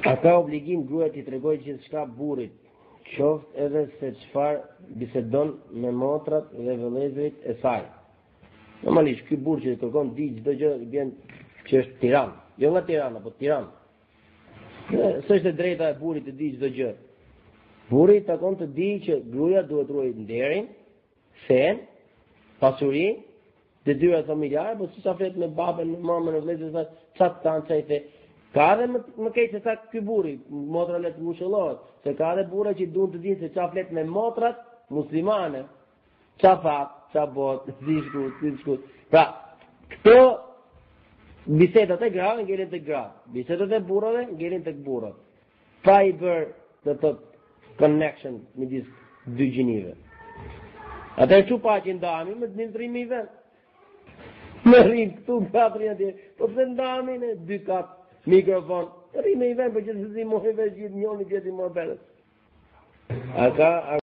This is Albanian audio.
A ka obligim gruaja t'i tregojë gjithçka burrit, qoftë edhe se çfarë bisedon me motrat dhe vëllezërit e saj. Normalisht ky burr që kërkon di çdo gjë vjen që është Tiranë, jo nga Tirana, po Tiranë. S'është e drejta e burrit të di çdo gjë. Burri takon të di që gruaja duhet ruaj nderin, fen, pasurinë, detyrat familjare, po si sa flet me babën, me mamën, me vëllezërit, çfarë tan çajte. Ka edhe më keq se sa ky burri, motra le të ngushëllohet, se ka edhe burra që duan të dinë se çfarë flet me motrat muslimane. Çfarë fat, çfarë bot, zishku. Pra, këto bisedat e grave ngelin tek gratë, bisedat e burrave ngelin tek burrat. Pa i bërë të connection midis dy gjinive. Atë çu pa që ndahemi me ndrimi i vet. Në rrim këtu katrin atje, po pse ndahemi në dy kat mikrofon. Rrim i vet për që të zi moheve gjithë njëri gjithë i mohabet.